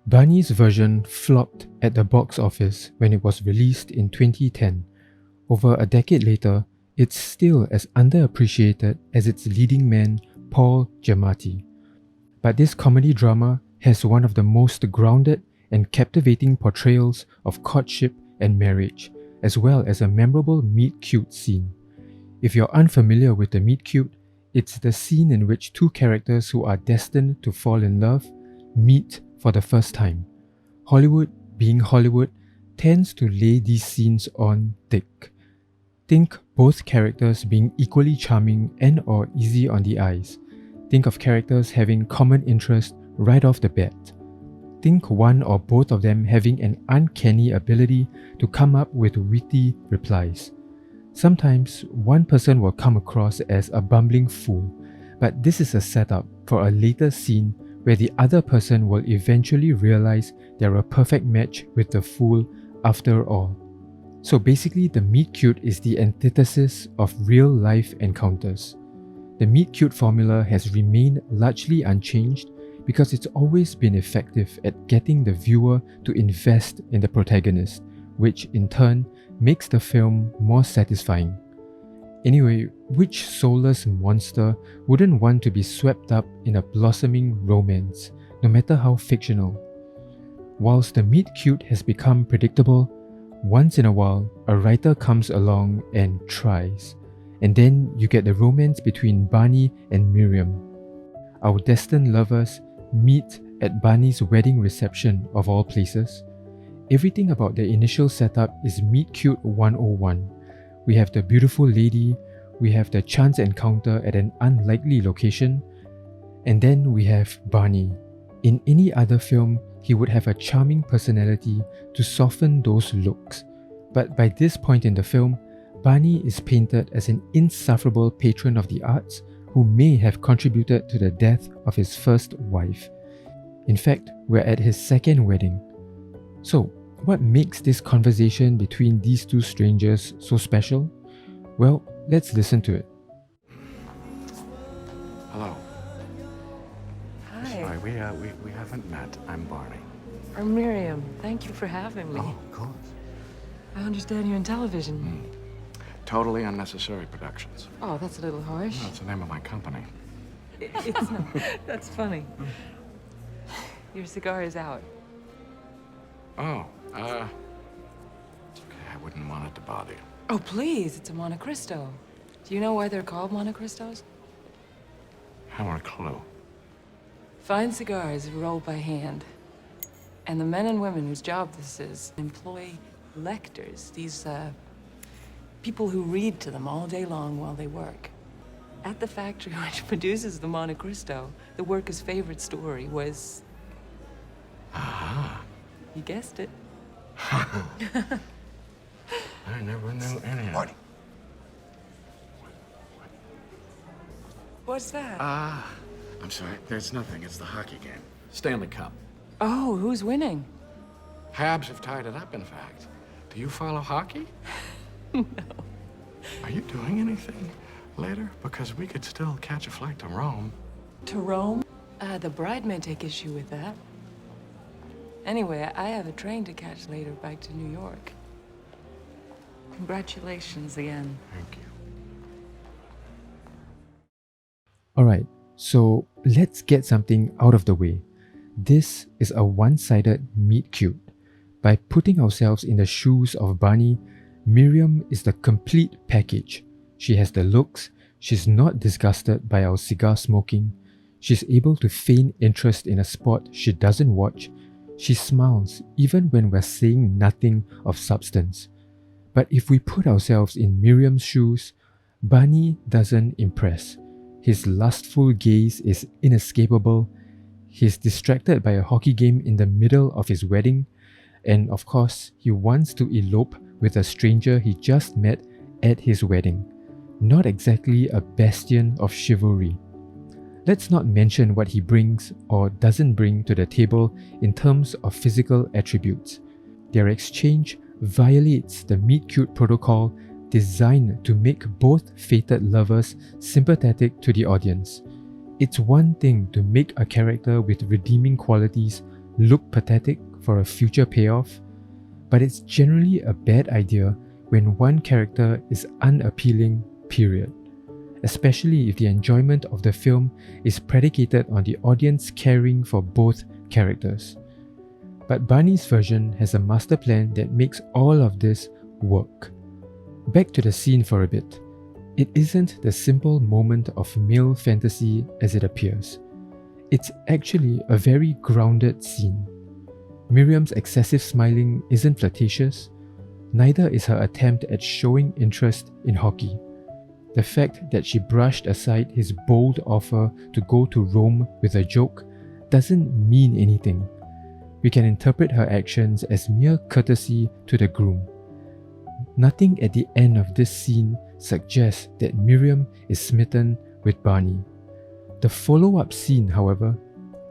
Barney's version flopped at the box office when it was released in 2010. Over a decade later, it's still as underappreciated as its leading man, Paul Giamatti. But this comedy drama has one of the most grounded and captivating portrayals of courtship and marriage, as well as a memorable meet-cute scene. If you're unfamiliar with the meet-cute, it's the scene in which two characters who are destined to fall in love meet for the first time. Hollywood, being Hollywood, tends to lay these scenes on thick. Think both characters being equally charming and or easy on the eyes. Think of characters having common interest right off the bat. Think one or both of them having an uncanny ability to come up with witty replies. Sometimes one person will come across as a bumbling fool, but this is a setup for a later scene where the other person will eventually realize they're a perfect match with the fool after all. So basically, the meet-cute is the antithesis of real-life encounters. The meet-cute formula has remained largely unchanged because it's always been effective at getting the viewer to invest in the protagonist, which in turn makes the film more satisfying. Anyway, which soulless monster wouldn't want to be swept up in a blossoming romance, no matter how fictional? Whilst the meet-cute has become predictable, once in a while, a writer comes along and tries. And then you get the romance between Barney and Miriam. Our destined lovers meet at Barney's wedding reception of all places. Everything about the initial setup is Meet Cute 101. We have the beautiful lady, we have the chance encounter at an unlikely location, and then we have Barney. In any other film, he would have a charming personality to soften those looks. But by this point in the film, Barney is painted as an insufferable patron of the arts who may have contributed to the death of his first wife. In fact, we're at his second wedding. So, what makes this conversation between these two strangers so special? Well, let's listen to it. Hello. Hi. Sorry, we haven't met. I'm Barney. I'm Miriam. Thank you for having me. Oh, of course. I understand you're in television. Totally Unnecessary Productions. Oh, that's a little harsh. That's the name of my company. It's not. That's funny. Your cigar is out. Oh, it's okay. I wouldn't want it to bother you. Oh, please. It's a Monte Cristo. Do you know why they're called Monte Cristos? Haven't a clue. Fine cigars rolled by hand. And the men and women whose job this is employ lectors, these people who read to them all day long while they work. At the factory which produces the Monte Cristo, the worker's favorite story was... Aha. You guessed it. I never knew any of it. What's that? I'm sorry. There's nothing. It's the hockey game. Stanley Cup. Oh, who's winning? Habs have tied it up, in fact. Do you follow hockey? No. Are you doing anything later? Because we could still catch a flight to Rome. To Rome? The bride may take issue with that. Anyway, I have a train to catch later back to New York. Congratulations again. Thank you. Alright, so let's get something out of the way. This is a one-sided meet-cute. By putting ourselves in the shoes of Barney, Miriam is the complete package. She has the looks, she's not disgusted by our cigar smoking, she's able to feign interest in a sport she doesn't watch, she smiles even when we're saying nothing of substance. But if we put ourselves in Miriam's shoes, Barney doesn't impress. His lustful gaze is inescapable, he's distracted by a hockey game in the middle of his wedding, and of course, he wants to elope with a stranger he just met at his wedding. Not exactly a bastion of chivalry. Let's not mention what he brings or doesn't bring to the table in terms of physical attributes. Their exchange violates the meet-cute protocol designed to make both fated lovers sympathetic to the audience. It's one thing to make a character with redeeming qualities look pathetic for a future payoff, but it's generally a bad idea when one character is unappealing, period. Especially if the enjoyment of the film is predicated on the audience caring for both characters. But Barney's version has a master plan that makes all of this work. Back to the scene for a bit. It isn't the simple moment of male fantasy as it appears. It's actually a very grounded scene. Miriam's excessive smiling isn't flirtatious, neither is her attempt at showing interest in hockey. The fact that she brushed aside his bold offer to go to Rome with a joke doesn't mean anything. We can interpret her actions as mere courtesy to the groom. Nothing at the end of this scene suggests that Miriam is smitten with Barney. The follow-up scene, however,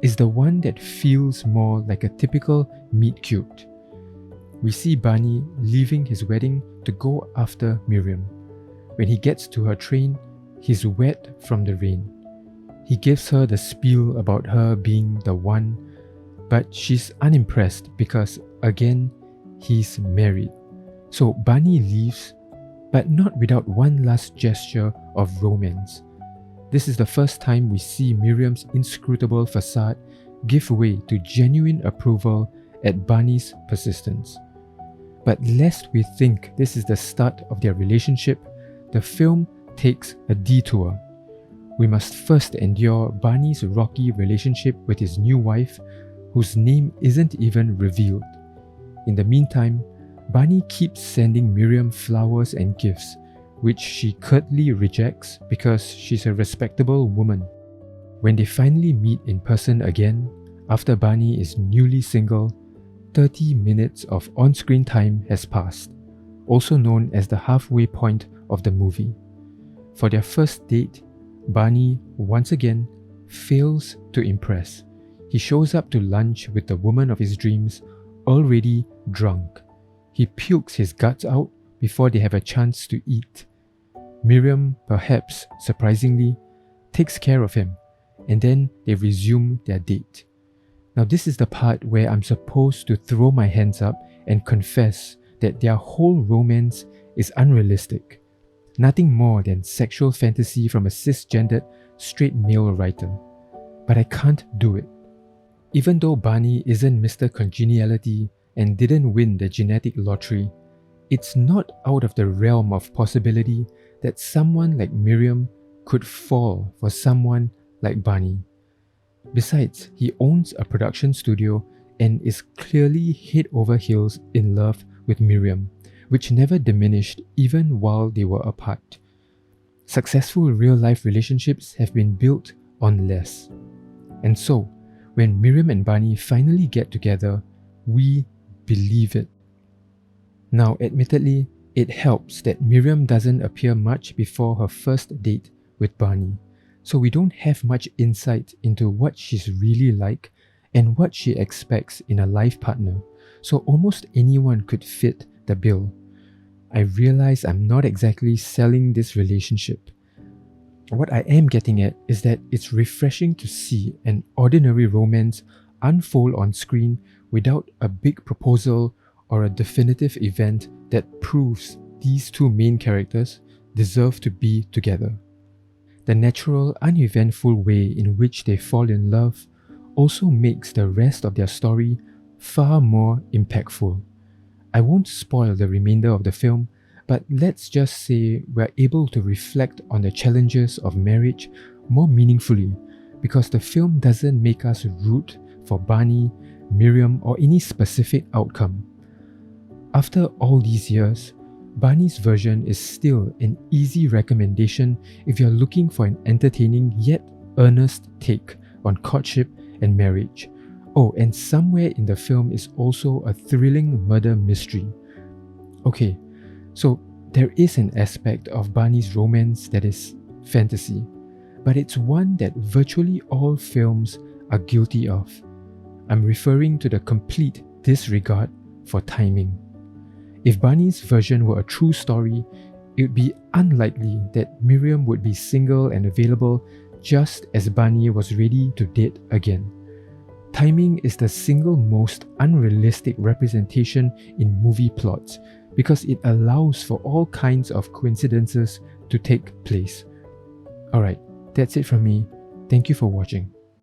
is the one that feels more like a typical meet-cute. We see Barney leaving his wedding to go after Miriam. When he gets to her train, he's wet from the rain. He gives her the spiel about her being the one, but she's unimpressed because, again, he's married. So Barney leaves, but not without one last gesture of romance. This is the first time we see Miriam's inscrutable facade give way to genuine approval at Barney's persistence. But lest we think this is the start of their relationship, the film takes a detour. We must first endure Barney's rocky relationship with his new wife, whose name isn't even revealed. In the meantime, Barney keeps sending Miriam flowers and gifts, which she curtly rejects because she's a respectable woman. When they finally meet in person again, after Barney is newly single, 30 minutes of on-screen time has passed, also known as the halfway point of the movie. For their first date, Barney, once again, fails to impress. He shows up to lunch with the woman of his dreams, already drunk. He pukes his guts out before they have a chance to eat. Miriam, perhaps surprisingly, takes care of him, and then they resume their date. Now this is the part where I'm supposed to throw my hands up and confess that their whole romance is unrealistic. Nothing more than sexual fantasy from a cisgendered, straight male writer. But I can't do it. Even though Barney isn't Mr. Congeniality and didn't win the genetic lottery, it's not out of the realm of possibility that someone like Miriam could fall for someone like Barney. Besides, he owns a production studio and is clearly head over heels in love with Miriam, which never diminished even while they were apart. Successful real-life relationships have been built on less. And so, when Miriam and Barney finally get together, we believe it. Now, admittedly, it helps that Miriam doesn't appear much before her first date with Barney, so we don't have much insight into what she's really like and what she expects in a life partner, so almost anyone could fit the bill. I realize I'm not exactly selling this relationship. What I am getting at is that it's refreshing to see an ordinary romance unfold on screen without a big proposal or a definitive event that proves these two main characters deserve to be together. The natural, uneventful way in which they fall in love also makes the rest of their story far more impactful. I won't spoil the remainder of the film, but let's just say we're able to reflect on the challenges of marriage more meaningfully because the film doesn't make us root for Barney, Miriam, or any specific outcome. After all these years, Barney's version is still an easy recommendation if you're looking for an entertaining yet earnest take on courtship and marriage. Oh, and somewhere in the film is also a thrilling murder mystery. Okay, so there is an aspect of Barney's romance that is fantasy, but it's one that virtually all films are guilty of. I'm referring to the complete disregard for timing. If Barney's version were a true story, it would be unlikely that Miriam would be single and available just as Barney was ready to date again. timing is the single most unrealistic representation in movie plots because it allows for all kinds of coincidences to take place. Alright, that's it from me. Thank you for watching.